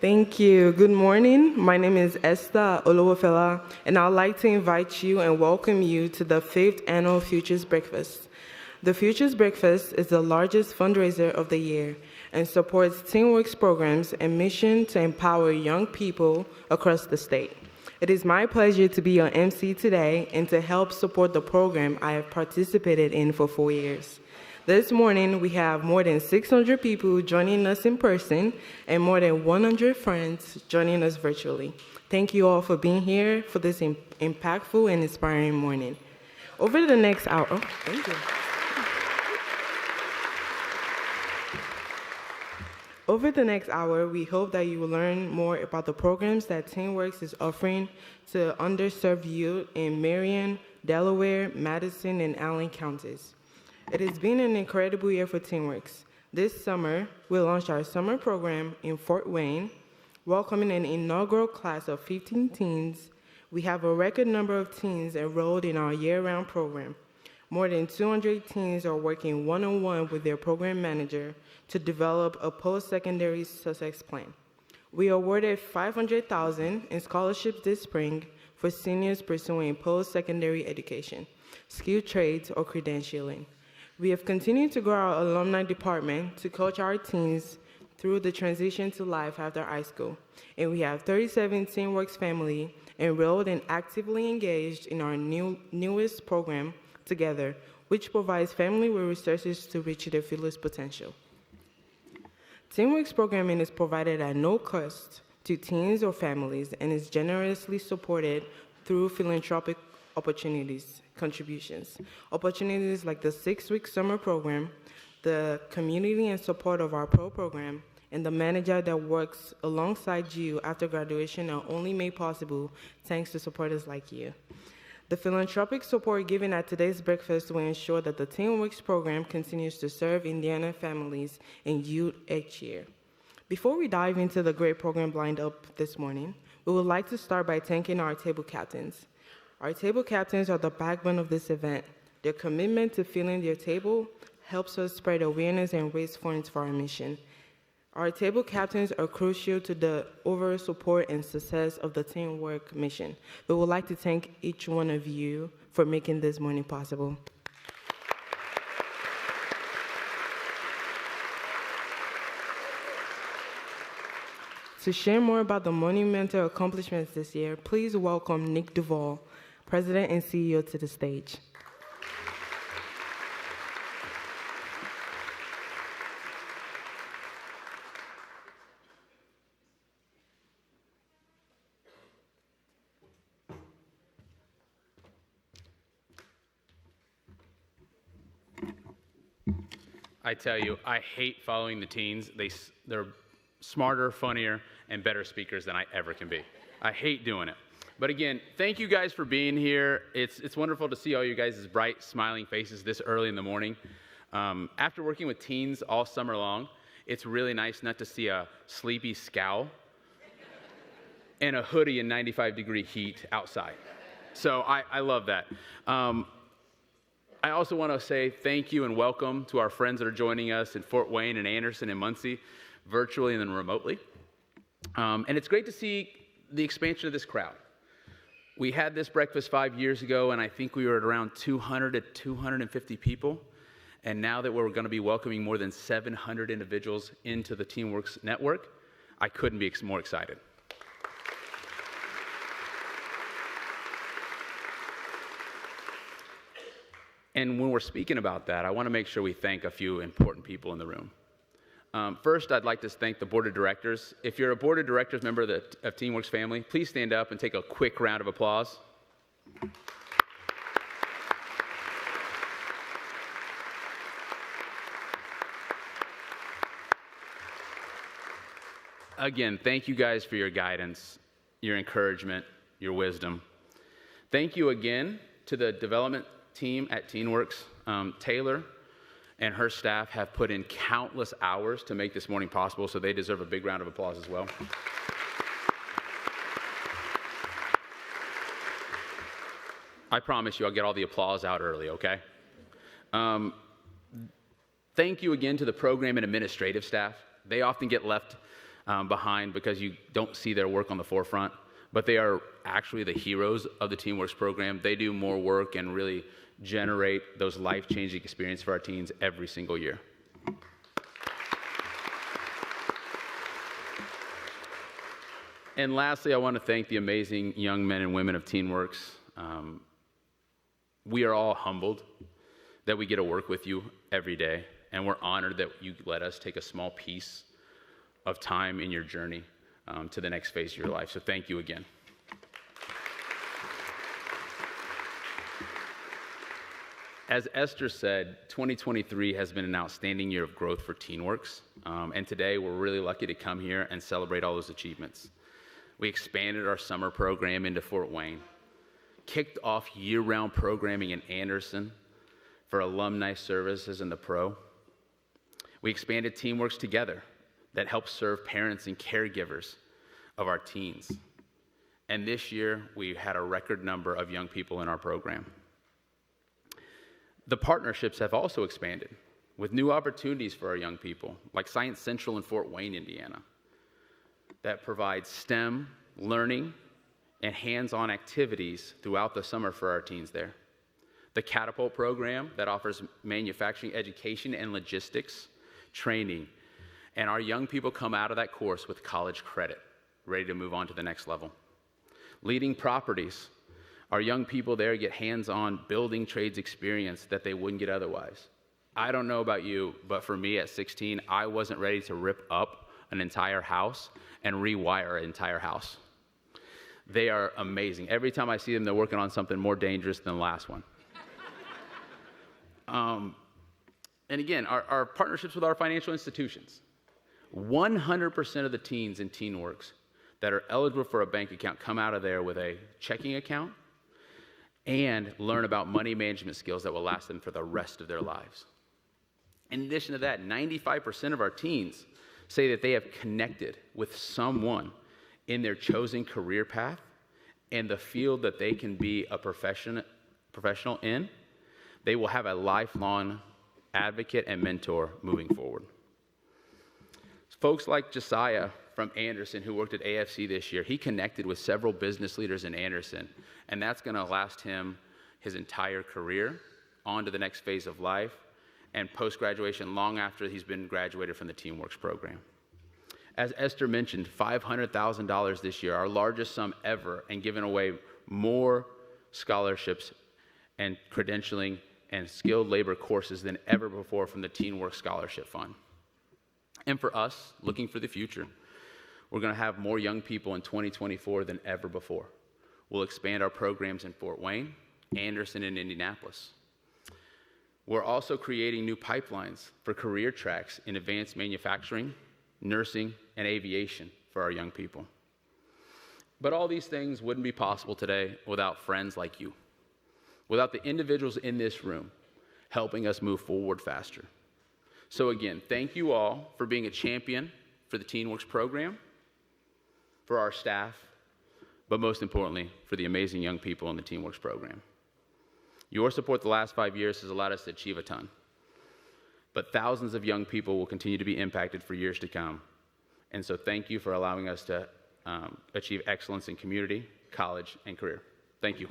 Thank you. Good morning. My name is Esther Olowofela, and I'd like to invite you and welcome you to the 5th Annual Futures Breakfast. The Futures Breakfast is the largest fundraiser of the year and supports TeenWorks programs and mission to empower young people across the state. It is my pleasure to be your MC today and to help support the program I have participated in for 4 years. This morning, we have more than 600 people joining us in person and more than 100 friends joining us virtually. Thank you all for being here for this impactful and inspiring morning. Over the next hour, thank you. Over the next hour, we hope that you will learn more about the programs that TeenWorks is offering to underserved youth in Marion, Delaware, Madison, and Allen counties. It has been an incredible year for TeenWorks. This summer, we launched our summer program in Fort Wayne, welcoming an inaugural class of 15 teens. We have a record number of teens enrolled in our year-round program. More than 200 teens are working one-on-one with their program manager to develop a post-secondary success plan. We awarded $500,000 in scholarships this spring for seniors pursuing post-secondary education, skilled trades, or credentialing. We have continued to grow our alumni department to coach our teens through the transition to life after high school. And we have 37 TeenWorks family enrolled and actively engaged in our newest program, Together, which provides family with resources to reach their fullest potential. TeenWorks programming is provided at no cost to teens or families and is generously supported through philanthropic contributions. Opportunities like the 6-week summer program, the community and support of our pro program, and the manager that works alongside you after graduation are only made possible thanks to supporters like you. The philanthropic support given at today's breakfast will ensure that the TeenWorks program continues to serve Indiana families and youth each year. Before we dive into the great program lined up this morning, we would like to start by thanking our table captains. Our table captains are the backbone of this event. Their commitment to filling their table helps us spread awareness and raise funds for our mission. Our table captains are crucial to the overall support and success of the TeenWorks mission. We would like to thank each one of you for making this morning possible. To share more about the monumental accomplishments this year, please welcome Nick Duvall, President and CEO, to the stage. I tell you, I hate following the teens. They're smarter, funnier, and better speakers than I ever can be. I hate doing it. But again, thank you guys for being here. It's wonderful to see all you guys' bright, smiling faces this early in the morning. After working with teens all summer long, it's really nice not to see a sleepy scowl and a hoodie in 95-degree heat outside. So I love that. I also want to say thank you and welcome to our friends that are joining us in Fort Wayne and Anderson and Muncie, virtually and then remotely. And it's great to see the expansion of this crowd. We had this breakfast 5 years ago, and I think we were at around 200 to 250 people. And now that we're going to be welcoming more than 700 individuals into the TeenWorks network, I couldn't be more excited. And when we're speaking about that, I want to make sure we thank a few important people in the room. First, I'd like to thank the board of directors. If you're a board of directors member of TeenWorks family, please stand up and take a quick round of applause. Again, thank you guys for your guidance, your encouragement, your wisdom. Thank you again to the development team at TeenWorks. Taylor and her staff have put in countless hours to make this morning possible, so they deserve a big round of applause as well. I promise you I'll get all the applause out early, okay? Thank you again to the program and administrative staff. They often get left behind because you don't see their work on the forefront, but they are actually the heroes of the TeenWorks program. They do more work and really generate those life-changing experiences for our teens every single year. And lastly, I want to thank the amazing young men and women of TeenWorks. We are all humbled that we get to work with you every day, and we're honored that you let us take a small piece of time in your journey to the next phase of your life. So thank you again. As Esther said, 2023 has been an outstanding year of growth for TeenWorks, and today we're really lucky to come here and celebrate all those achievements. We expanded our summer program into Fort Wayne, kicked off year-round programming in Anderson for alumni services in the Pro. We expanded TeenWorks Together that helps serve parents and caregivers of our teens. And this year, we had a record number of young people in our program. The partnerships have also expanded with new opportunities for our young people, like Science Central in Fort Wayne, Indiana, that provides STEM learning and hands-on activities throughout the summer for our teens there. The Catapult program that offers manufacturing education and logistics training, and our young people come out of that course with college credit, ready to move on to the next level. Leading Properties, our young people there get hands-on building trades experience that they wouldn't get otherwise. I don't know about you, but for me at 16, I wasn't ready to rip up an entire house and rewire an entire house. They are amazing. Every time I see them, they're working on something more dangerous than the last one. And again, our partnerships with our financial institutions. 100% of the teens in TeenWorks that are eligible for a bank account come out of there with a checking account and learn about money management skills that will last them for the rest of their lives. In addition to that, 95% of our teens say that they have connected with someone in their chosen career path and the field that they can be a professional in. They will have a lifelong advocate and mentor moving forward. Folks like Josiah from Anderson, who worked at AFC this year, he connected with several business leaders in Anderson, and that's going to last him his entire career on to the next phase of life and post-graduation long after he's been graduated from the TeenWorks program. As Esther mentioned, $500,000 this year, our largest sum ever, and giving away more scholarships and credentialing and skilled labor courses than ever before from the TeenWorks Scholarship Fund. And for us, looking for the future, we're going to have more young people in 2024 than ever before. We'll expand our programs in Fort Wayne, Anderson, and Indianapolis. We're also creating new pipelines for career tracks in advanced manufacturing, nursing, and aviation for our young people. But all these things wouldn't be possible today without friends like you, without the individuals in this room helping us move forward faster. So again, thank you all for being a champion for the TeenWorks program, for our staff, but most importantly, for the amazing young people in the TeenWorks program. Your support the last 5 years has allowed us to achieve a ton, but thousands of young people will continue to be impacted for years to come. And so thank you for allowing us to achieve excellence in community, college, and career. Thank you.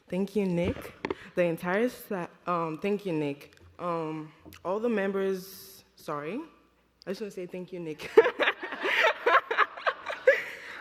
Thank you, Nick. The entire staff, thank you, Nick. All the members, sorry, I just want to say thank you, Nick.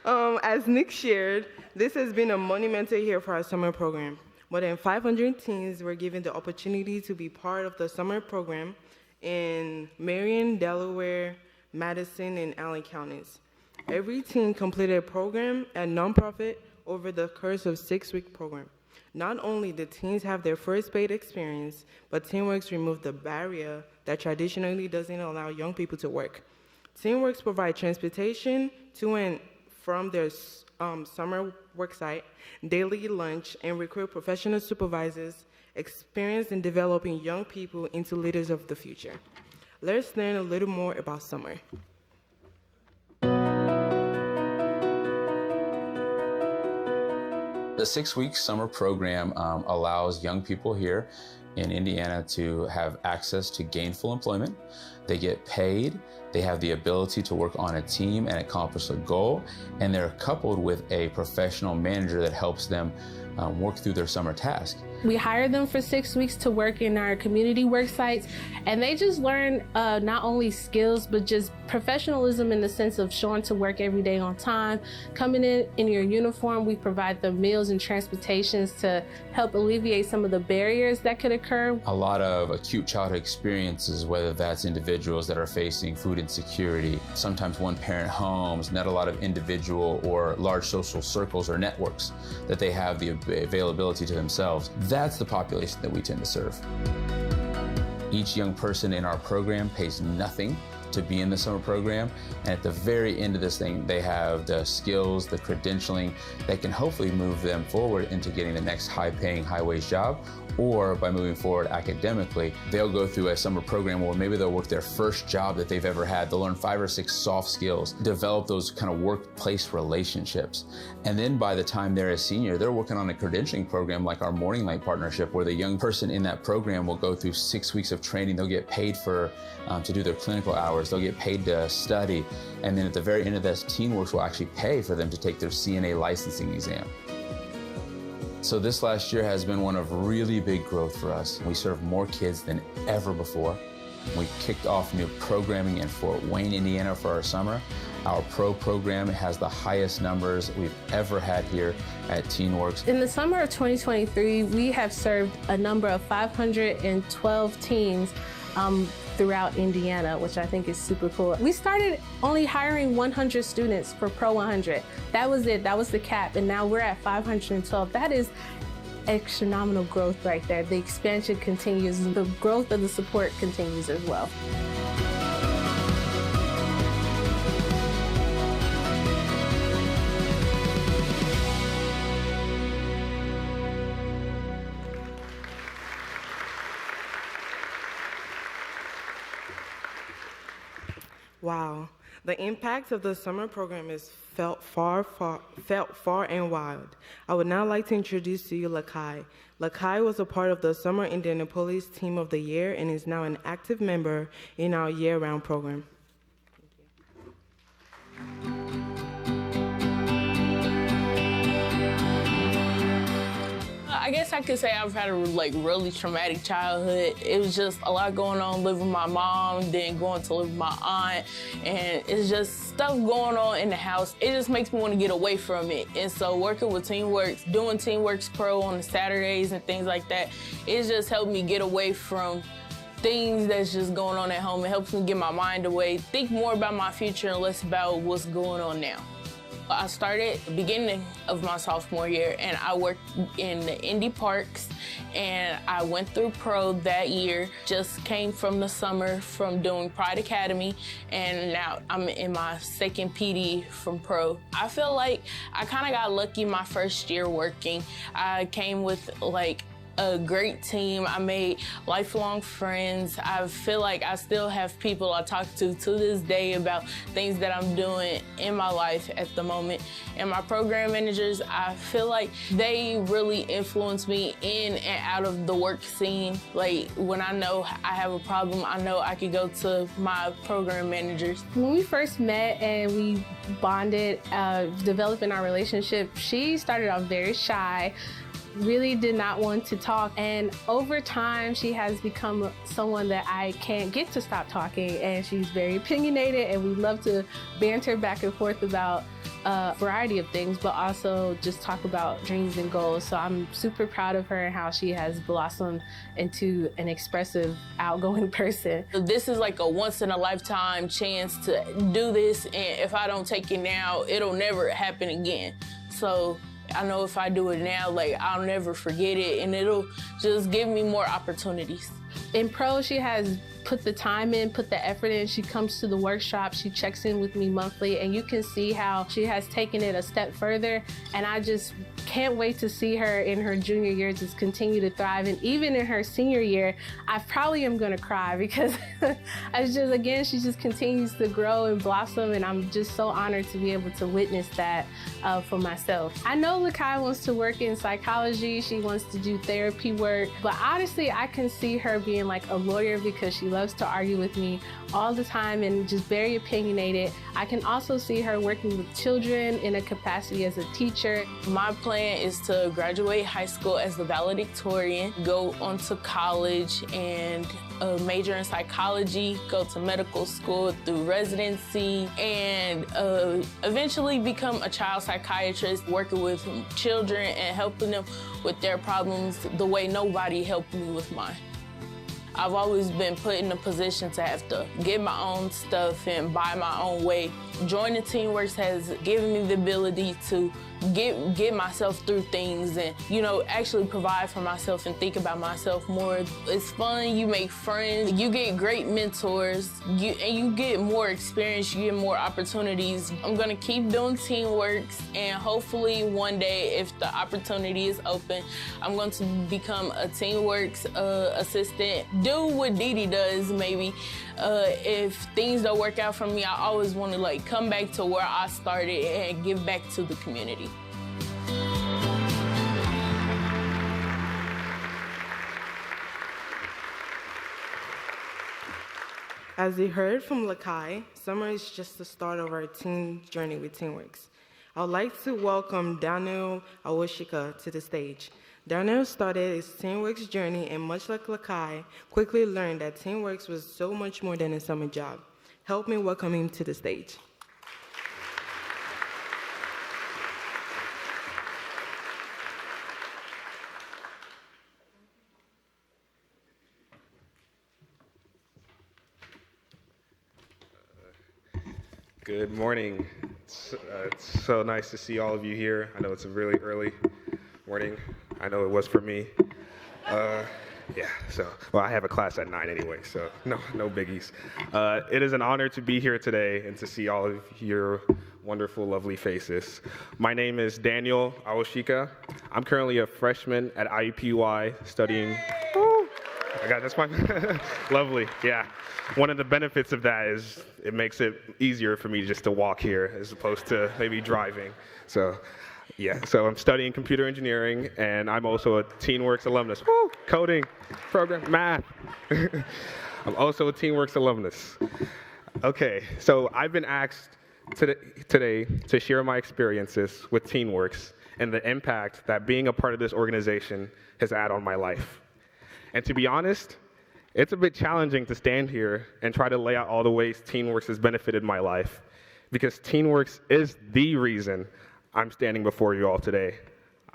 As Nick shared, this has been a monumental year for our summer program. More than 500 teens were given the opportunity to be part of the summer program in Marion, Delaware, Madison, and Allen counties. Every teen completed a program at nonprofit over the course of 6-week program. Not only did teens have their first paid experience, but TeenWorks removed the barrier that traditionally doesn't allow young people to work. TeenWorks provide transportation to and from their summer work site, daily lunch, and recruit professional supervisors experienced in developing young people into leaders of the future. Let's learn a little more about summer. 6-week summer program allows young people here in Indiana to have access to gainful employment. They get paid, they have the ability to work on a team and accomplish a goal, and they're coupled with a professional manager that helps them work through their summer task. We hire them for 6 weeks to work in our community work sites, and they just learn not only skills, but just professionalism in the sense of showing to work every day on time, coming in your uniform. We provide them meals and transportations to help alleviate some of the barriers that could occur. A lot of acute childhood experiences, whether that's individuals that are facing food insecurity, sometimes one-parent homes, not a lot of individual or large social circles or networks that they have the availability to themselves. That's the population that we tend to serve. Each young person in our program pays nothing to be in the summer program, and at the very end of this thing, they have the skills, the credentialing that can hopefully move them forward into getting the next high-paying, high-wage job, or by moving forward academically, they'll go through a summer program where maybe they'll work their first job that they've ever had. They'll learn 5 or 6 soft skills, develop those kind of workplace relationships. And then by the time they're a senior, they're working on a credentialing program like our Morning Light partnership, where the young person in that program will go through 6 weeks of training. They'll get paid for to do their clinical hours. They'll get paid to study. And then at the very end of this, TeenWorks will actually pay for them to take their CNA licensing exam. So this last year has been one of really big growth for us. We serve more kids than ever before. We kicked off new programming in Fort Wayne, Indiana for our summer. Our pro program has the highest numbers we've ever had here at TeenWorks. In the summer of 2023, we have served a number of 512 teams throughout Indiana, which I think is super cool. We started only hiring 100 students for Pro 100. That was it, that was the cap, and now we're at 512. That is phenomenal growth right there. The expansion continues, the growth of the support continues as well. Wow. The impact of the summer program is felt far and wide. I would now like to introduce to you Lakai. Lakai was a part of the Summer Indianapolis Team of the Year and is now an active member in our year-round program. I guess I could say I've had a really traumatic childhood. It was just a lot going on, living with my mom, then going to live with my aunt, and it's just stuff going on in the house. It just makes me want to get away from it. And so working with TeenWorks, doing TeenWorks Pro on the Saturdays and things like that, it's just helped me get away from things that's just going on at home. It helps me get my mind away, think more about my future and less about what's going on now. I started at the beginning of my sophomore year, and I worked in the Indy Parks, and I went through Pro that year. Just came from the summer from doing Pride Academy, and now I'm in my second PD from Pro. I feel like I kind of got lucky my first year working. I came with a great team. I made lifelong friends. I feel like I still have people I talk to this day about things that I'm doing in my life at the moment. And my program managers, I feel like they really influence me in and out of the work scene. Like when I know I have a problem, I know I could go to my program managers. When we first met and we bonded, developing our relationship, she started off very shy, really did not want to talk, and over time she has become someone that I can't get to stop talking, and she's very opinionated, and we love to banter back and forth about a variety of things, but also just talk about dreams and goals. So I'm super proud of her and how she has blossomed into an expressive, outgoing person. This is like a once-in-a-lifetime chance to do this, and if I don't take it now, it'll never happen again. So I know if I do it now, I'll never forget it, and it'll just give me more opportunities. In Pro, she has put the time in, put the effort in. She comes to the workshop, she checks in with me monthly, and you can see how she has taken it a step further. And I just can't wait to see her in her junior year just continue to thrive. And even in her senior year, I probably am gonna cry because again, she just continues to grow and blossom, and I'm just so honored to be able to witness that for myself. I know Lakai wants to work in psychology, she wants to do therapy work, but honestly, I can see her being like a lawyer because she loves to argue with me all the time and just very opinionated. I can also see her working with children in a capacity as a teacher. My plan is to graduate high school as the valedictorian, go on to college and major in psychology, go to medical school through residency, and eventually become a child psychiatrist, working with children and helping them with their problems the way nobody helped me with mine. I've always been put in a position to have to get my own stuff and buy my own way. Joining TeenWorks has given me the ability to get myself through things and, actually provide for myself and think about myself more. It's fun, you make friends, you get great mentors, and you get more experience, you get more opportunities. I'm gonna keep doing TeenWorks, and hopefully one day, if the opportunity is open, I'm going to become a TeenWorks assistant. Do what Didi does, maybe. If things don't work out for me, I always want to come back to where I started and give back to the community. As you heard from Lakai, summer is just the start of our teen journey with TeenWorks. I would like to welcome Daniel Awoshika to the stage. Daniel started his TeenWorks journey and, much like Lakai, quickly learned that TeenWorks was so much more than a summer job. Help me welcome him to the stage. Good morning. It's so nice to see all of you here. I know it's a really early morning. I know it was for me. I have a class at 9 anyway, so no biggies. It is an honor to be here today and to see all of your wonderful, lovely faces. My name is Daniel Awoshika. I'm currently a freshman at IUPUI studying. That's my lovely, yeah. One of the benefits of that is it makes it easier for me just to walk here as opposed to maybe driving. So I'm studying computer engineering, and I'm also a TeenWorks alumnus. Woo! Coding, program, math. I'm also a TeenWorks alumnus. Okay, so I've been asked today to share my experiences with TeenWorks and the impact that being a part of this organization has had on my life. And to be honest, it's a bit challenging to stand here and try to lay out all the ways TeenWorks has benefited my life, because TeenWorks is the reason I'm standing before you all today.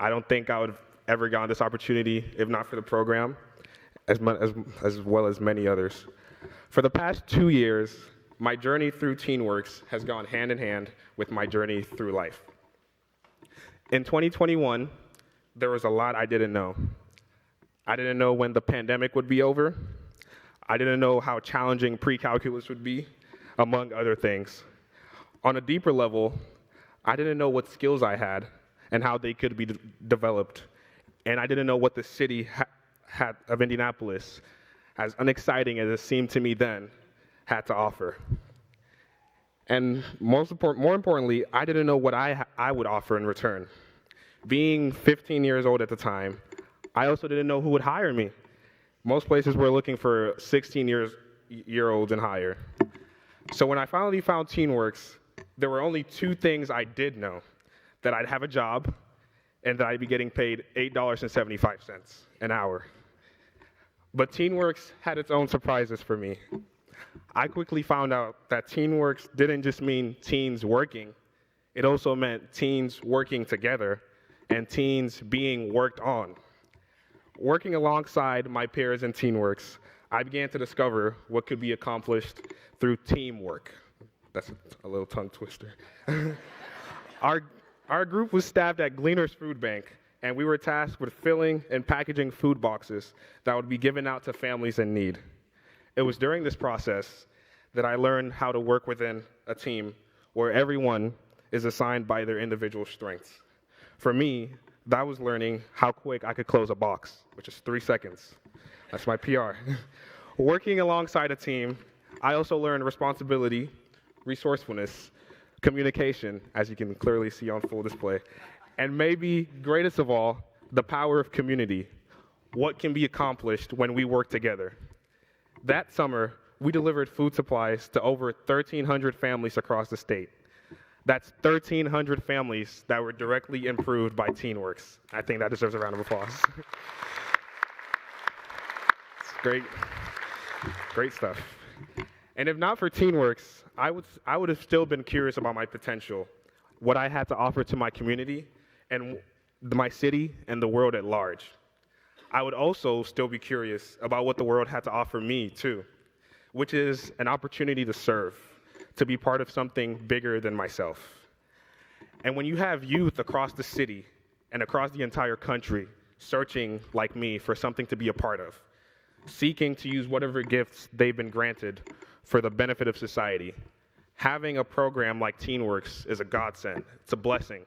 I don't think I would have ever gotten this opportunity if not for the program, as well as many others. For the past 2 years, my journey through TeenWorks has gone hand in hand with my journey through life. In 2021, there was a lot I didn't know. I didn't know when the pandemic would be over. I didn't know how challenging pre-calculus would be, among other things. On a deeper level, I didn't know what skills I had and how they could be developed. And I didn't know what the city of Indianapolis, as unexciting as it seemed to me then, had to offer. And more importantly, I didn't know what I would offer in return. Being 15 years old at the time, I also didn't know who would hire me. Most places were looking for 16-year-olds and higher. So when I finally found TeenWorks, there were only 2 things I did know: that I'd have a job and that I'd be getting paid $8.75 an hour. But TeenWorks had its own surprises for me. I quickly found out that TeenWorks didn't just mean teens working, it also meant teens working together and teens being worked on. Working alongside my peers in TeenWorks, I began to discover what could be accomplished through teamwork. That's a little tongue twister. Our group was staffed at Gleaner's Food Bank, and we were tasked with filling and packaging food boxes that would be given out to families in need. It was during this process that I learned how to work within a team where everyone is assigned by their individual strengths. For me, that was learning how quick I could close a box, which is 3 seconds. That's my PR. Working alongside a team, I also learned responsibility, resourcefulness, communication, as you can clearly see on full display, and maybe greatest of all, the power of community. What can be accomplished when we work together? That summer, we delivered food supplies to over 1,300 families across the state. That's 1,300 families that were directly improved by TeenWorks. I think that deserves a round of applause. It's great stuff. And if not for TeenWorks, I would have still been curious about my potential, what I had to offer to my community and my city and the world at large. I would also still be curious about what the world had to offer me too, which is an opportunity to serve, to be part of something bigger than myself. And when you have youth across the city and across the entire country searching, like me, for something to be a part of, seeking to use whatever gifts they've been granted for the benefit of society, having a program like TeenWorks is a godsend. It's a blessing.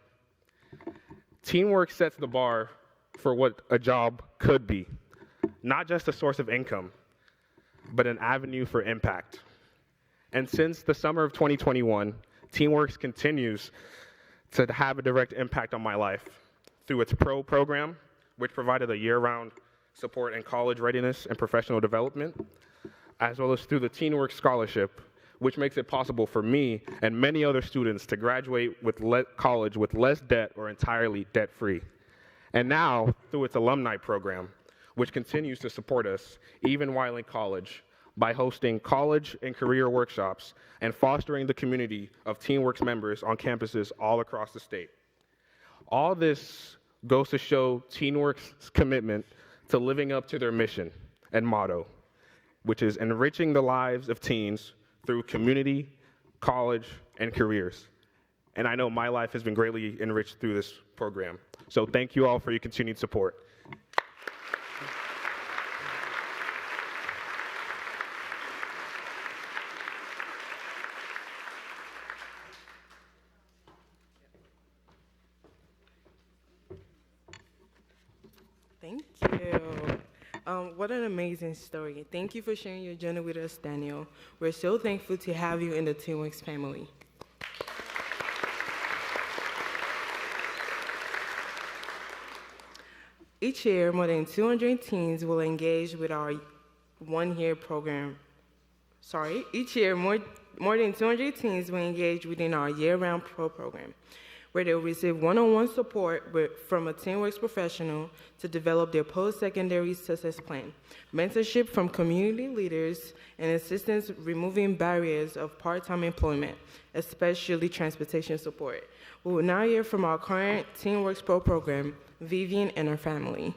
TeenWorks sets the bar for what a job could be, not just a source of income, but an avenue for impact. And since the summer of 2021, TeenWorks continues to have a direct impact on my life through its PRO program, which provided a year-round support in college readiness and professional development, as well as through the TeenWorks Scholarship, which makes it possible for me and many other students to graduate with college with less debt or entirely debt-free. And now, through its alumni program, which continues to support us even while in college by hosting college and career workshops and fostering the community of TeenWorks members on campuses all across the state. All this goes to show TeenWorks' commitment to living up to their mission and motto, which is enriching the lives of teens through community, college, and careers. And I know my life has been greatly enriched through this program. So thank you all for your continued support. Thank you. What an amazing story. Thank you for sharing your journey with us, Daniel. We're so thankful to have you in the TeenWorks family. Each year, more than 200 teens will engage with our one-year program. Each year, more than 200 teens will engage within our year-round PRO program, where they'll receive one-on-one support from a TeenWorks professional to develop their post-secondary success plan, mentorship from community leaders, and assistance removing barriers of part-time employment, especially transportation support. We will now hear from our current TeenWorks PRO program, Vivian and her family.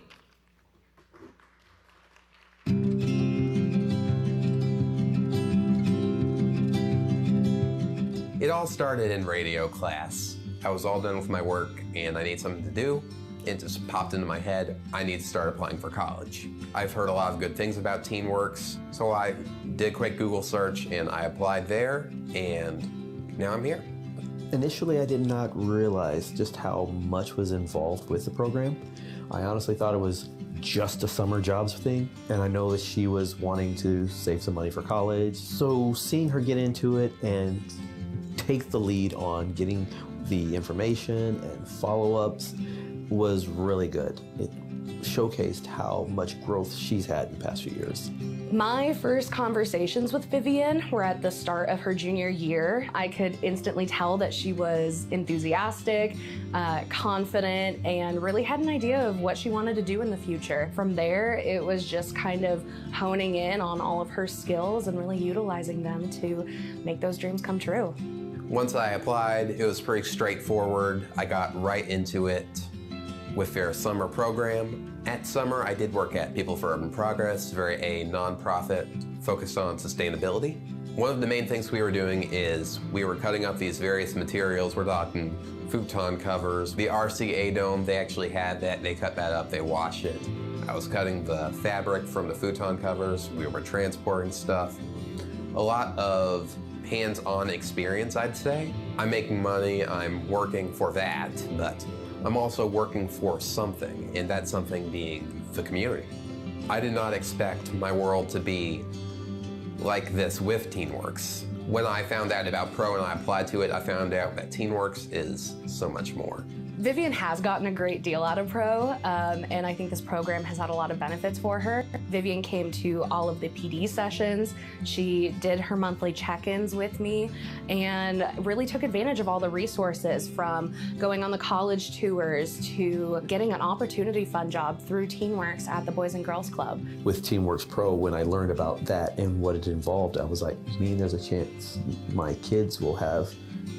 It all started in radio class. I was all done with my work and I need something to do. It just popped into my head, I need to start applying for college. I've heard a lot of good things about TeenWorks, so I did a quick Google search and I applied there, and now I'm here. Initially, I did not realize just how much was involved with the program. I honestly thought it was just a summer jobs thing, and I know that she was wanting to save some money for college. So seeing her get into it and take the lead on getting the information and follow-ups was really good. It showcased how much growth she's had in the past few years. My first conversations with Vivian were at the start of her junior year. I could instantly tell that she was enthusiastic, confident, and really had an idea of what she wanted to do in the future. From there, it was just kind of honing in on all of her skills and really utilizing them to make those dreams come true. Once I applied, it was pretty straightforward. I got right into it with their summer program. At summer, I did work at People for Urban Progress, a nonprofit focused on sustainability. One of the main things we were doing is we were cutting up these various materials. We're talking futon covers, the RCA dome, they actually had that. They cut that up, they washed it. I was cutting the fabric from the futon covers. We were transporting stuff. A lot of hands-on experience, I'd say. I'm making money, I'm working for that, but I'm also working for something, and that something being the community. I did not expect my world to be like this with TeenWorks. When I found out about Pro and I applied to it, I found out that TeenWorks is so much more. Vivian has gotten a great deal out of Pro, and I think this program has had a lot of benefits for her. Vivian came to all of the PD sessions. She did her monthly check-ins with me and really took advantage of all the resources, from going on the college tours to getting an opportunity fund job through TeenWorks at the Boys and Girls Club. With TeenWorks Pro, when I learned about that and what it involved, I was like, you mean there's a chance my kids will have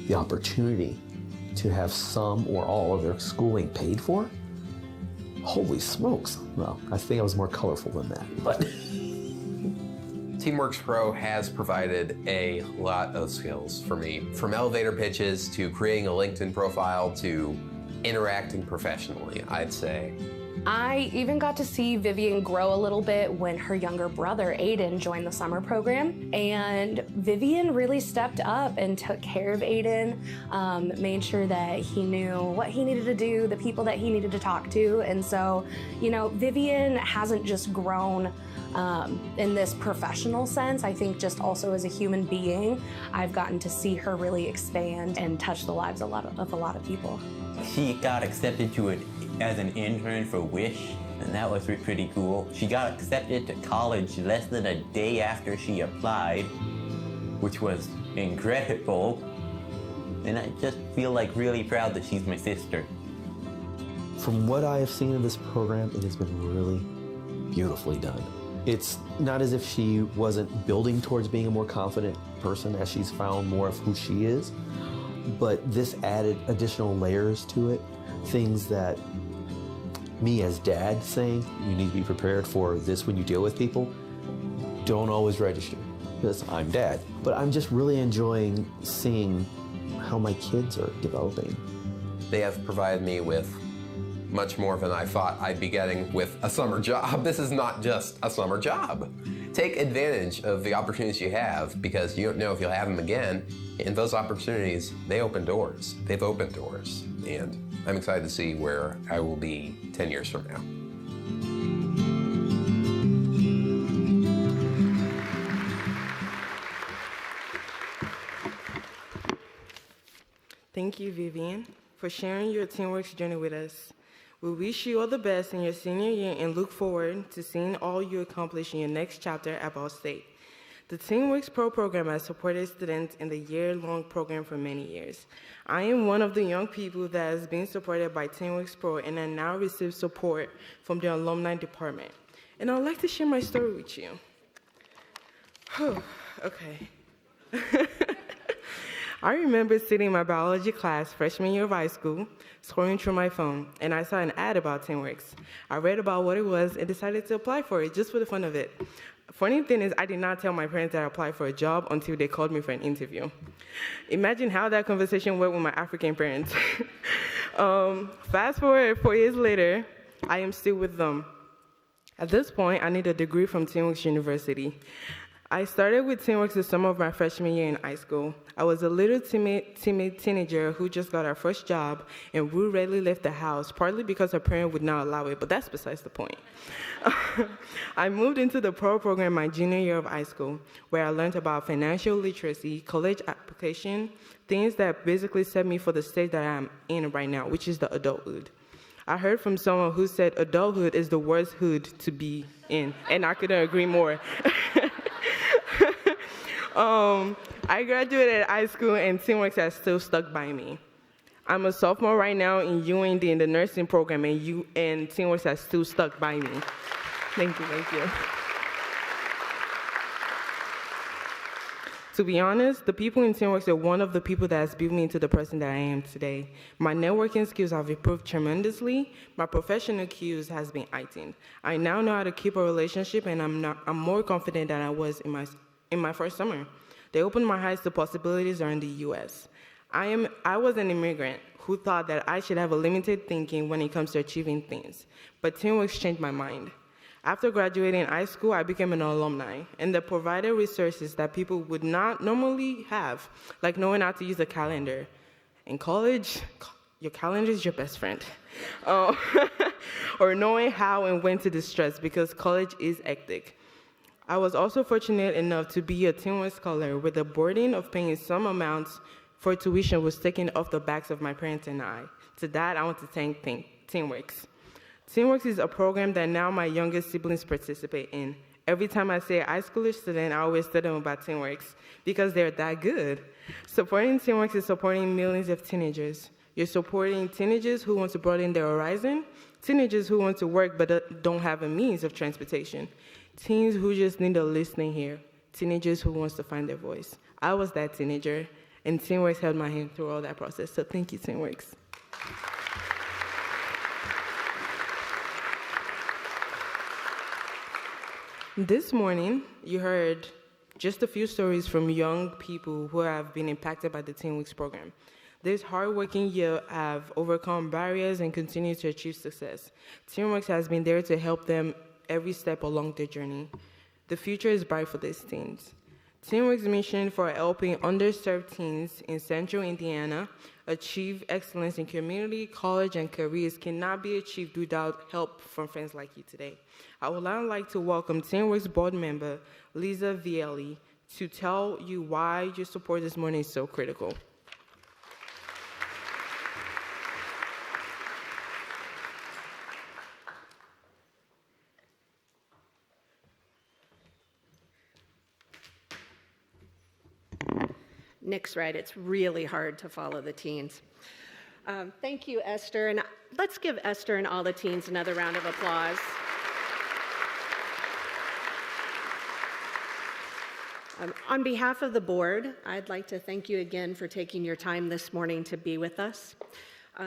the opportunity to have some or all of their schooling paid for? Holy smokes. Well, I think I was more colorful than that, but. TeenWorks Pro has provided a lot of skills for me, from elevator pitches to creating a LinkedIn profile to interacting professionally, I'd say. I even got to see Vivian grow a little bit when her younger brother, Aiden, joined the summer program. And Vivian really stepped up and took care of Aiden, made sure that he knew what he needed to do, the people that he needed to talk to. And so, you know, Vivian hasn't just grown in this professional sense. I think just also as a human being, I've gotten to see her really expand and touch the lives of a lot of people. She got accepted to it as an intern for Wish, and that was pretty cool. She got accepted to college less than a day after she applied, which was incredible. And I just feel like really proud that she's my sister. From what I have seen of this program, it has been really beautifully done. It's not as if she wasn't building towards being a more confident person as she's found more of who she is, but this added additional layers to it, things that me as dad saying, you need to be prepared for this when you deal with people, don't always register, because I'm dad. But I'm just really enjoying seeing how my kids are developing. They have provided me with much more than I thought I'd be getting with a summer job. This is not just a summer job. Take advantage of the opportunities you have, because you don't know if you'll have them again. And those opportunities, they open doors. They've opened doors. And I'm excited to see where I will be 10 years from now. Thank you, Vivian, for sharing your TeenWorks journey with us. We wish you all the best in your senior year and look forward to seeing all you accomplish in your next chapter at Ball State. The TeenWorks Pro program has supported students in the year-long program for many years. I am one of the young people that has been supported by TeenWorks Pro, and I now receive support from the alumni department. And I'd like to share my story with you. Okay. I remember sitting in my biology class freshman year of high school, scrolling through my phone, and I saw an ad about TeenWorks. I read about what it was and decided to apply for it just for the fun of it. Funny thing is, I did not tell my parents that I applied for a job until they called me for an interview. Imagine how that conversation went with my African parents. Fast forward 4 years later, I am still with them. At this point, I need a degree from TeenWorks University. I started with TeenWorks the summer of my freshman year in high school. I was a little timid teenager who just got her first job and would rarely leave the house, partly because her parents would not allow it, but that's besides the point. I moved into the Pro program my junior year of high school, where I learned about financial literacy, college application, things that basically set me for the stage that I'm in right now, which is the adulthood. I heard from someone who said adulthood is the worst hood to be in, and I couldn't agree more. I graduated high school and TeenWorks has still stuck by me. I'm a sophomore right now in UND in the nursing program, and TeenWorks has still stuck by me. Thank you. To be honest, the people in TeenWorks are one of the people that has built me into the person that I am today. My networking skills have improved tremendously. My professional cues has been heightened. I now know how to keep a relationship, and I'm more confident than I was in my first summer. They opened my eyes to possibilities around the U.S. I was an immigrant who thought that I should have a limited thinking when it comes to achieving things, but TeenWorks changed my mind. After graduating high school, I became an alumni, and they provided resources that people would not normally have, like knowing how to use a calendar. In college, your calendar is your best friend. Or knowing how and when to distress, because college is hectic. I was also fortunate enough to be a TeenWorks scholar, where the burden of paying some amounts for tuition was taken off the backs of my parents and I. To that, I want to thank TeenWorks. TeenWorks is a program that now my youngest siblings participate in. Every time I say high schooler student, I always tell them about TeenWorks because they're that good. Supporting TeenWorks is supporting millions of teenagers. You're supporting teenagers who want to broaden their horizon, teenagers who want to work but don't have a means of transportation, teens who just need a listening ear, teenagers who wants to find their voice. I was that teenager, and TeenWorks held my hand through all that process, so thank you, TeenWorks. This morning, you heard just a few stories from young people who have been impacted by the TeenWorks program. This hardworking year have overcome barriers and continue to achieve success. TeenWorks has been there to help them every step along their journey. The future is bright for these teens. TeenWorks' mission for helping underserved teens in Central Indiana achieve excellence in community, college, and careers cannot be achieved without help from friends like you today. I would now like to welcome TeenWorks board member Lisa Vielli to tell you why your support this morning is so critical. Nick's right, it's really hard to follow the teens. Thank you, Esther, and let's give Esther and all the teens another round of applause. On behalf of the board, I'd like to thank you again for taking your time this morning to be with us.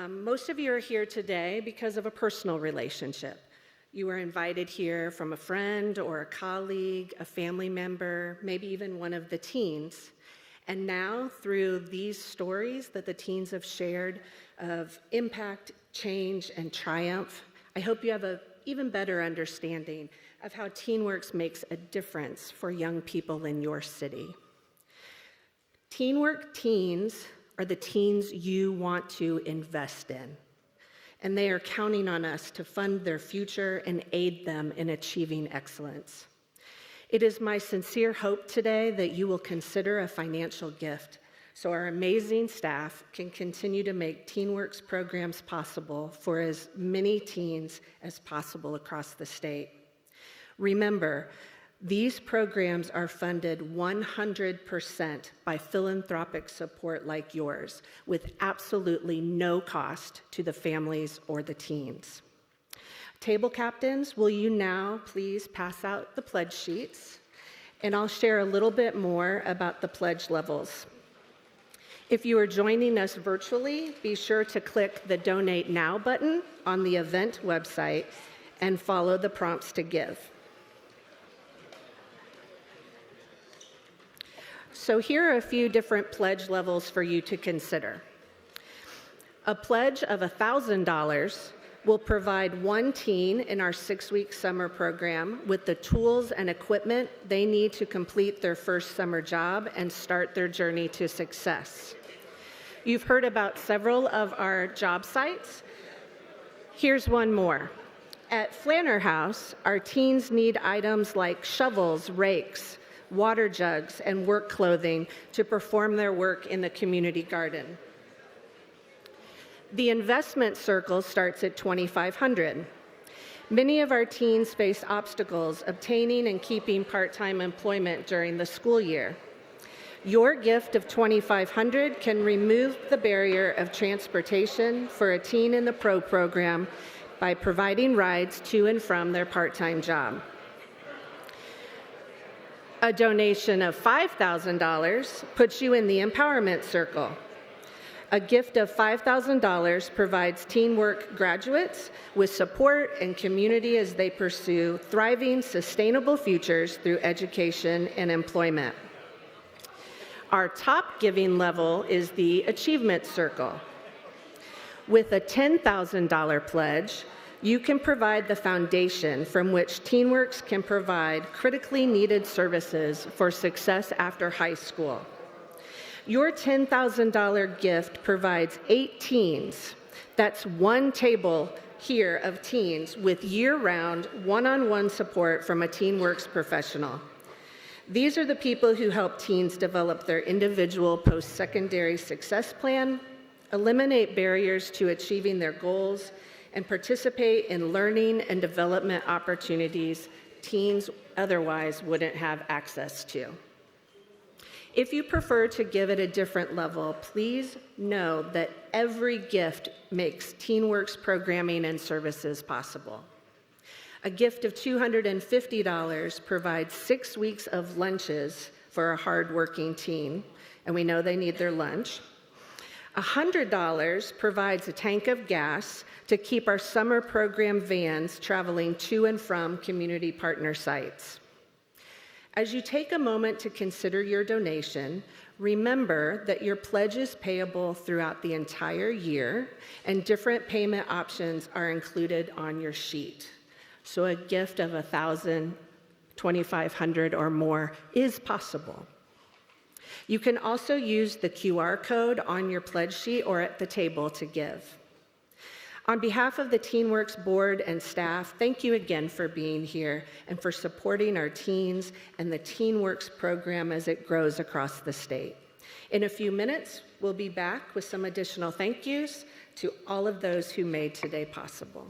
Most of you are here today because of a personal relationship. You were invited here from a friend or a colleague, a family member, maybe even one of the teens. And now, through these stories that the teens have shared of impact, change, and triumph, I hope you have an even better understanding of how TeenWorks makes a difference for young people in your city. TeenWorks teens are the teens you want to invest in, and they are counting on us to fund their future and aid them in achieving excellence. It is my sincere hope today that you will consider a financial gift so our amazing staff can continue to make TeenWorks programs possible for as many teens as possible across the state. Remember, these programs are funded 100% by philanthropic support like yours, with absolutely no cost to the families or the teens. Table captains, will you now please pass out the pledge sheets? And I'll share a little bit more about the pledge levels. If you are joining us virtually, be sure to click the Donate Now button on the event website and follow the prompts to give. So here are a few different pledge levels for you to consider. A pledge of $1,000 will provide one teen in our 6-week summer program with the tools and equipment they need to complete their first summer job and start their journey to success. You've heard about several of our job sites. Here's one more. At Flanner House, our teens need items like shovels, rakes, water jugs, and work clothing to perform their work in the community garden. The investment circle starts at $2,500. Many of our teens face obstacles obtaining and keeping part-time employment during the school year. Your gift of $2,500 can remove the barrier of transportation for a teen in the PRO program by providing rides to and from their part-time job. A donation of $5,000 puts you in the empowerment circle. A gift of $5,000 provides TeenWorks graduates with support and community as they pursue thriving, sustainable futures through education and employment. Our top giving level is the Achievement Circle. With a $10,000 pledge, you can provide the foundation from which TeenWorks can provide critically needed services for success after high school. Your $10,000 gift provides 8 teens. That's one table here of teens with year-round, one-on-one support from a TeenWorks professional. These are the people who help teens develop their individual post-secondary success plan, eliminate barriers to achieving their goals, and participate in learning and development opportunities teens otherwise wouldn't have access to. If you prefer to give at a different level, please know that every gift makes TeenWorks programming and services possible. A gift of $250 provides 6 weeks of lunches for a hardworking teen, and we know they need their lunch. $100 provides a tank of gas to keep our summer program vans traveling to and from community partner sites. As you take a moment to consider your donation, remember that your pledge is payable throughout the entire year, and different payment options are included on your sheet. So a gift of $1,000, $2,500 or more is possible. You can also use the QR code on your pledge sheet or at the table to give. On behalf of the TeenWorks board and staff, thank you again for being here and for supporting our teens and the TeenWorks program as it grows across the state. In a few minutes, we'll be back with some additional thank yous to all of those who made today possible.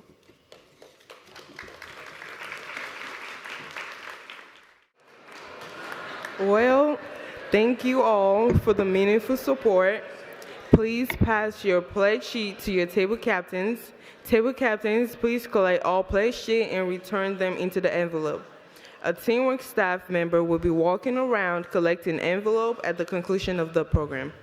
Well, thank you all for the meaningful support. Please pass your pledge sheet to your table captains. Table captains, please collect all pledge sheets and return them into the envelope. A TeenWorks staff member will be walking around collecting envelopes at the conclusion of the program.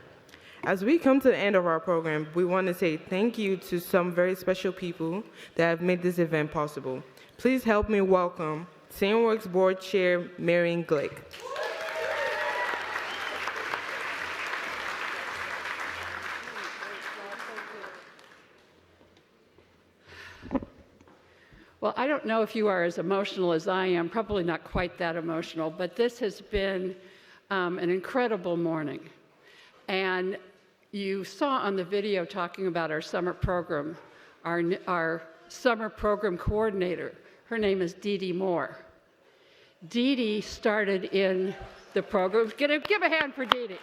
As we come to the end of our program, we want to say thank you to some very special people that have made this event possible. Please help me welcome TeenWorks Board Chair Marion Glick. Well, I don't know if you are as emotional as I am, probably not quite that emotional, but this has been an incredible morning. And you saw on the video talking about our summer program, our summer program coordinator. Her name is Dee Dee Moore. Dee Dee started in the program. Give a hand for Dee Dee.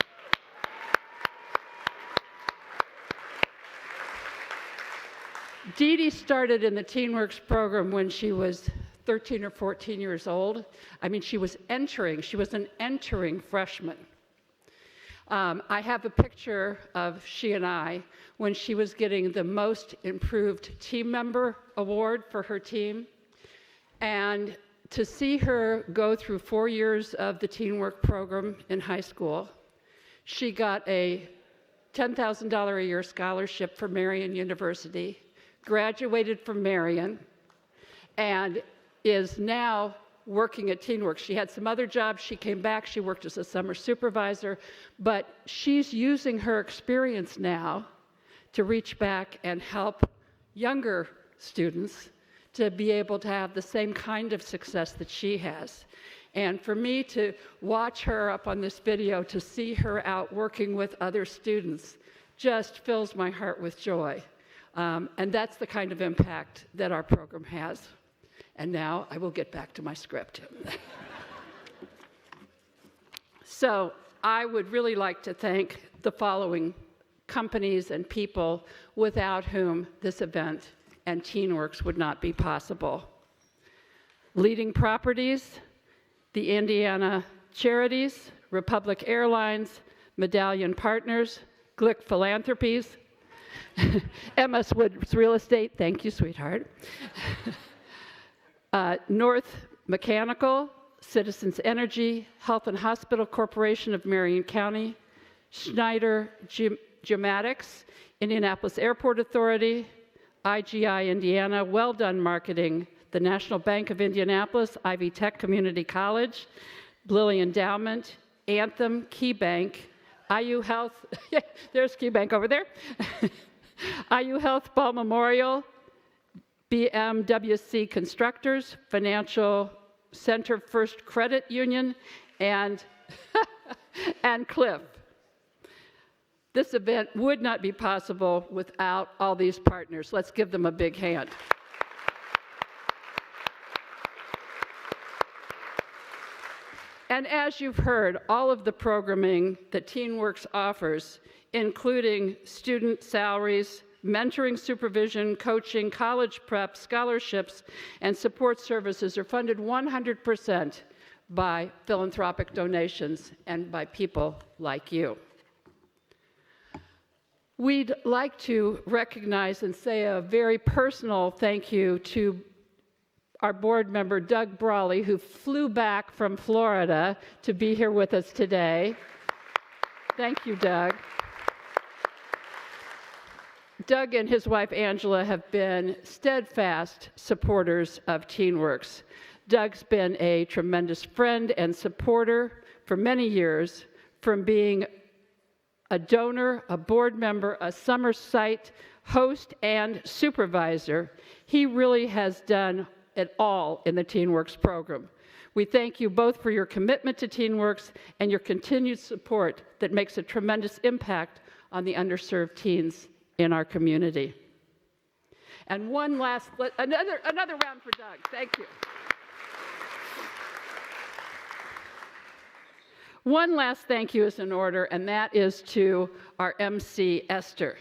Dee Dee started in the TeenWorks program when she was 13 or 14 years old. I mean, she was an entering freshman. I have a picture of she and I when she was getting the Most Improved Team Member Award for her team. And to see her go through 4 years of the TeenWorks program in high school, she got a $10,000 a year scholarship from Marian University, graduated from Marian, and is now working at TeenWorks. She had some other jobs. She came back. She worked as a summer supervisor, but she's using her experience now to reach back and help younger students to be able to have the same kind of success that she has. And for me to watch her up on this video, to see her out working with other students, just fills my heart with joy. And that's the kind of impact that our program has. And now I will get back to my script. So I would really like to thank the following companies and people without whom this event and TeenWorks would not be possible. Leading Properties, the Indiana Charities, Republic Airlines, Medallion Partners, Glick Philanthropies, MS Woods Real Estate, thank you, sweetheart. North Mechanical, Citizens Energy, Health and Hospital Corporation of Marion County, Schneider Geomatics, Indianapolis Airport Authority, IGI Indiana, Well Done Marketing, the National Bank of Indianapolis, Ivy Tech Community College, Lilly Endowment, Anthem, Key Bank, IU Health, there's Key Bank over there, IU Health Ball Memorial, BMWC Constructors, Financial Center First Credit Union, and Cliff. This event would not be possible without all these partners. Let's give them a big hand. And as you've heard, all of the programming that TeenWorks offers, including student salaries, mentoring, supervision, coaching, college prep, scholarships, and support services are funded 100% by philanthropic donations and by people like you. We'd like to recognize and say a very personal thank you to our board member, Doug Brawley, who flew back from Florida to be here with us today. Thank you, Doug. Doug and his wife, Angela, have been steadfast supporters of TeenWorks. Doug's been a tremendous friend and supporter for many years, from being a donor, a board member, a summer site host, and supervisor. He really has done it all in the TeenWorks program. We thank you both for your commitment to TeenWorks and your continued support that makes a tremendous impact on the underserved teens in our community. And one last, another round for Doug. Thank you. One last thank you is in order, and that is to our MC, Esther,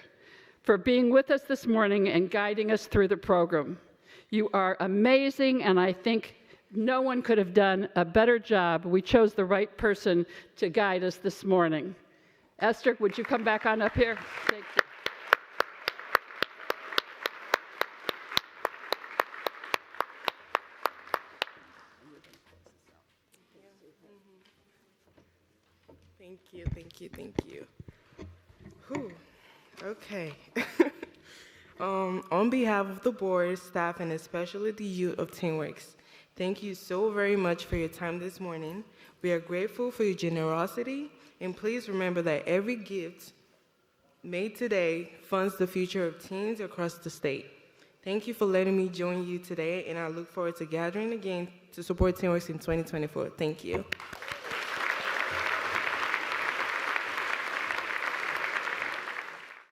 for being with us this morning and guiding us through the program. You are amazing, and I think no one could have done a better job. We chose the right person to guide us this morning. Esther, would you come back on up here? Thank you. Thank you. Whew. Okay. On behalf of the board, staff, and especially the youth of TeenWorks, thank you so very much for your time this morning. We are grateful for your generosity, and please remember that every gift made today funds the future of teens across the state. Thank you for letting me join you today, and I look forward to gathering again to support TeenWorks in 2024. Thank you.